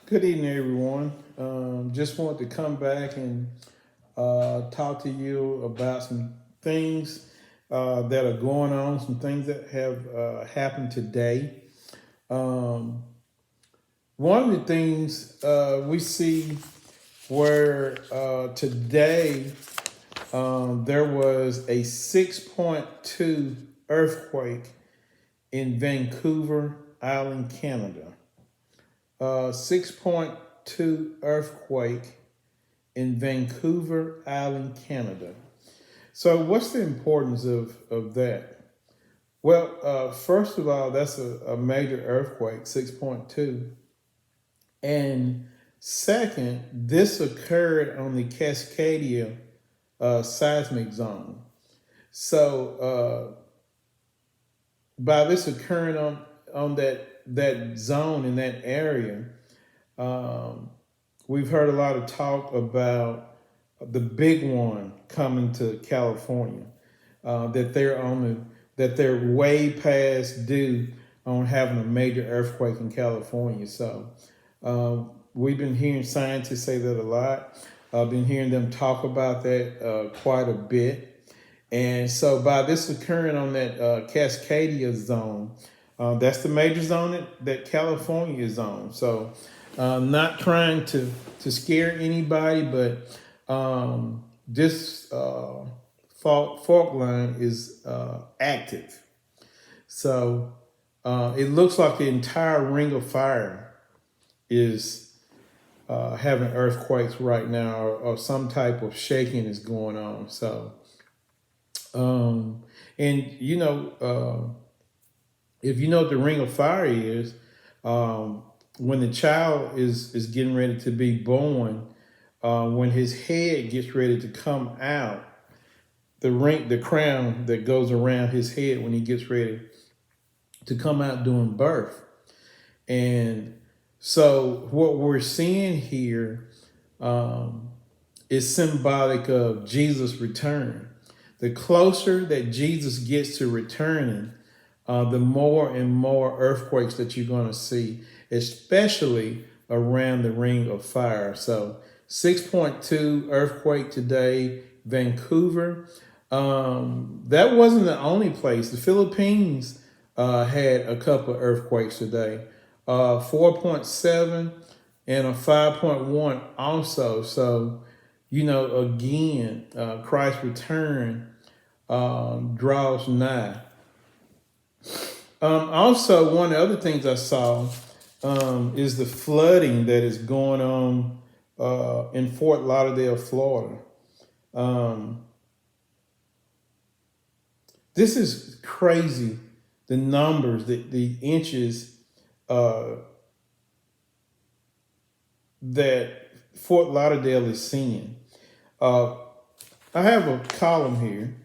Good evening, everyone. Just wanted to come back and talk to you about some things that are going on, some things that have happened today. Um, One of the things we see where today there was a 6.2 earthquake in Vancouver Island, Canada. 6.2 earthquake in Vancouver Island, Canada. So, what's the importance of that? Well, first of all, that's a major earthquake, 6.2. And second, this occurred on the Cascadia seismic zone. So, by this occurring on that zone in that area, um, we've heard a lot of talk about the big one coming to California. That they're way past due on having a major earthquake in California. So we've been hearing scientists say that a lot. I've been hearing them talk about that quite a bit. And so by this occurring on that Cascadia zone, that's the major zone that California is on. So not trying to scare anybody, but this fault line is active. So it looks like the entire ring of fire is having earthquakes right now, or some type of shaking is going on. So, and if you know what the ring of fire is, when the child is getting ready to be born, when his head gets ready to come out, the crown that goes around his head when he gets ready to come out during birth. And so what we're seeing here is symbolic of Jesus' return. The closer that Jesus gets to returning, the more and more earthquakes that you're going to see, especially around the ring of fire. So 6.2 earthquake today, Vancouver. That wasn't the only place. The Philippines had a couple of earthquakes today, 4.7 and a 5.1 also. So, again, Christ's return draws nigh. Also, one of the other things I saw is the flooding that is going on in Fort Lauderdale, Florida. Um, this is crazy. The numbers, the inches that Fort Lauderdale is seeing. I have a column here.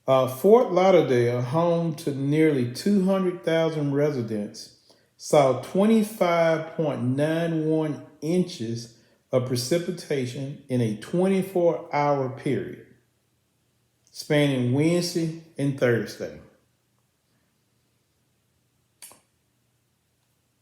Fort Lauderdale, home to nearly 200,000 residents, saw 25.91 inches of precipitation in a 24-hour period, spanning Wednesday and Thursday.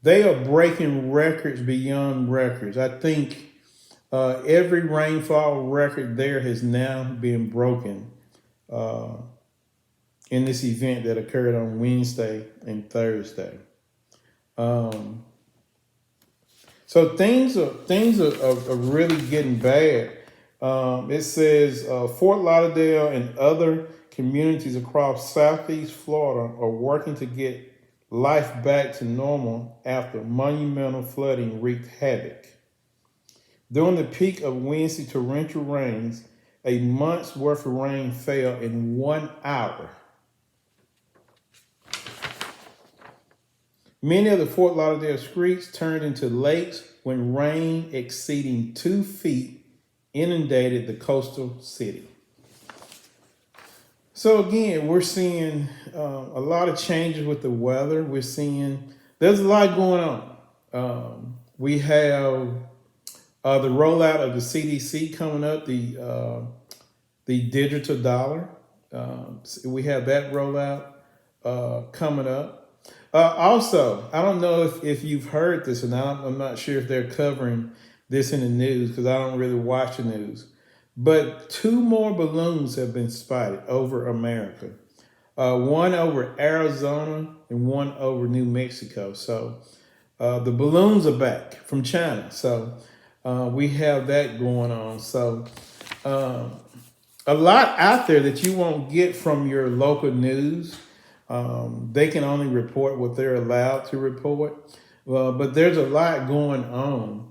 They are breaking records beyond records. I think every rainfall record there has now been broken in this event that occurred on Wednesday and Thursday. So things are really getting bad. It says Fort Lauderdale and other communities across Southeast Florida are working to get life back to normal after monumental flooding wreaked havoc. During the peak of Wednesday torrential rains, a month's worth of rain fell in 1 hour. Many of the Fort Lauderdale streets turned into lakes when rain exceeding 2 feet inundated the coastal city. So again, we're seeing a lot of changes with the weather. We're seeing there's a lot going on. We have the rollout of the CDC coming up, the digital dollar. We have that rollout coming up. Also, I don't know if you've heard this, and I'm not sure if they're covering this in the news because I don't really watch the news. But two more balloons have been spotted over America. One over Arizona and one over New Mexico. So the balloons are back from China. So we have that going on. So a lot out there that you won't get from your local news. They can only report what they're allowed to report. But there's a lot going on.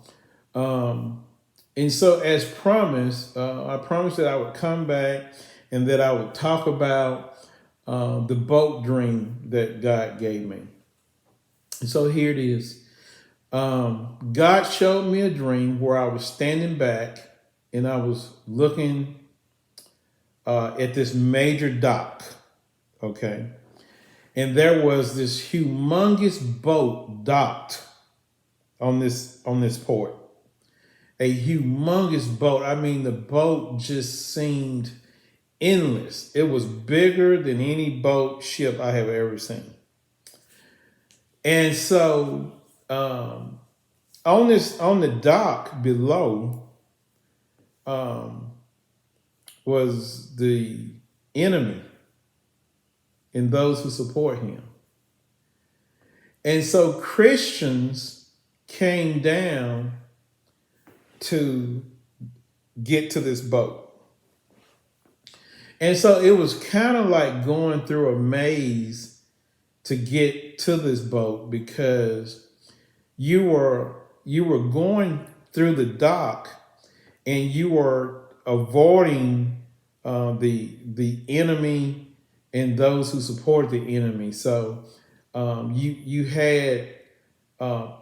And so, as promised, I promised that I would come back and that I would talk about the boat dream that God gave me. And so here it is. God showed me a dream where I was standing back and I was looking at this major dock. Okay. And there was this humongous boat docked on this port. A humongous boat. I mean, the boat just seemed endless. It was bigger than any boat ship I have ever seen. And so on the dock below was the enemy and those who support him. And so Christians came down to get to this boat. And so it was kind of like going through a maze to get to this boat because you were going through the dock and you were avoiding the enemy and those who support the enemy. So you had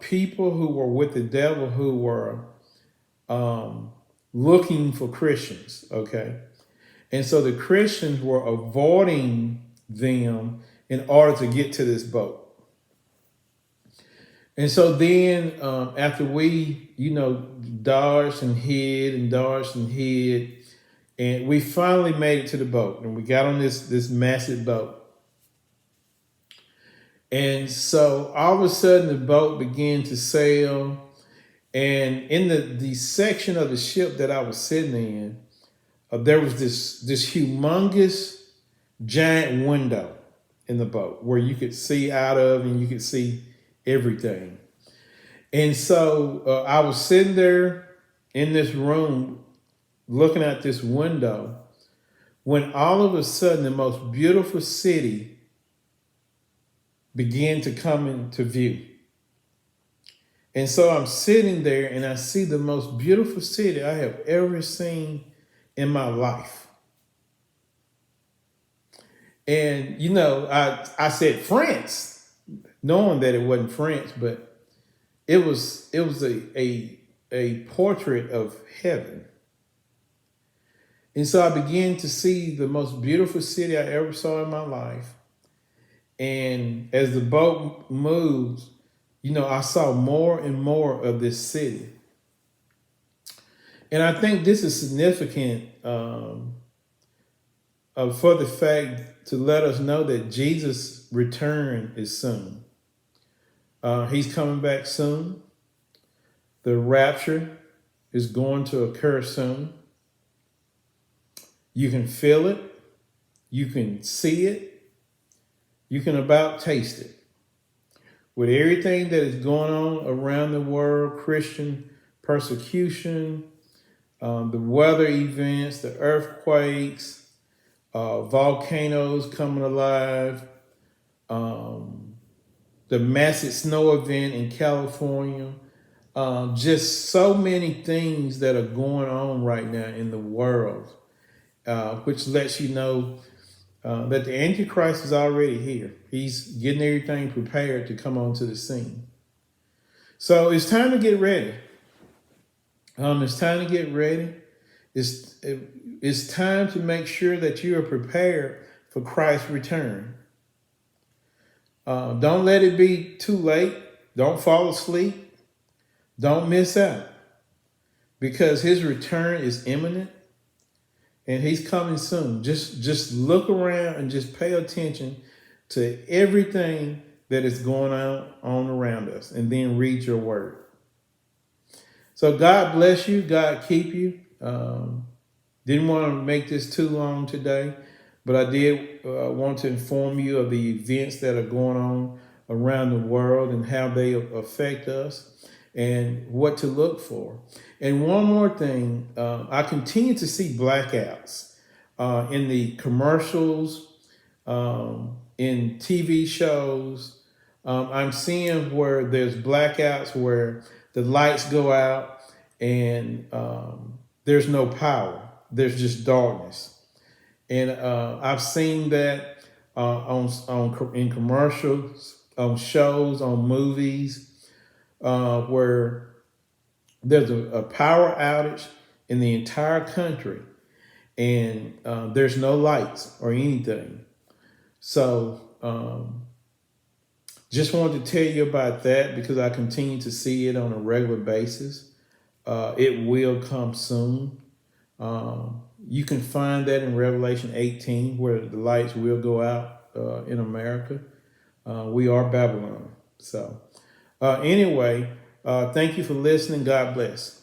people who were with the devil who were looking for Christians, okay? And so the Christians were avoiding them in order to get to this boat. And so then after we, dodged and hid, and we finally made it to the boat and we got on this massive boat. And so all of a sudden the boat began to sail. And in the section of the ship that I was sitting in, there was this humongous giant window in the boat where you could see out of and you could see everything. And so I was sitting there in this room looking at this window when all of a sudden the most beautiful city began to come into view. And so I'm sitting there and I see the most beautiful city I have ever seen in my life. And, I said France, knowing that it wasn't France, but it was a portrait of heaven. And so I began to see the most beautiful city I ever saw in my life. And as the boat moved, I saw more and more of this city. And I think this is significant for the fact to let us know that Jesus' return is soon. He's coming back soon. The rapture is going to occur soon. You can feel it. You can see it. You can about taste it. With everything that is going on around the world, Christian persecution, the weather events, the earthquakes, volcanoes coming alive, the massive snow event in California, just so many things that are going on right now in the world, which lets you know that the Antichrist is already here. He's getting everything prepared to come onto the scene. So it's time to get ready. It's time to get ready. It's time to make sure that you are prepared for Christ's return. Don't let it be too late. Don't fall asleep. Don't miss out. Because his return is imminent. And he's coming soon. Just look around and just pay attention to everything that is going on around us, and then read your word. So God bless you. God keep you. Didn't want to make this too long today, but I did want to inform you of the events that are going on around the world and how they affect us and what to look for. And one more thing, I continue to see blackouts in the commercials, in TV shows. I'm seeing where there's blackouts where the lights go out and there's no power. There's just darkness. And I've seen that in commercials, on shows, on movies, where there's a power outage in the entire country and there's no lights or anything. So just wanted to tell you about that because I continue to see it on a regular basis. It will come soon. You can find that in Revelation 18 where the lights will go out in America. We are Babylon. So anyway, thank you for listening. God bless.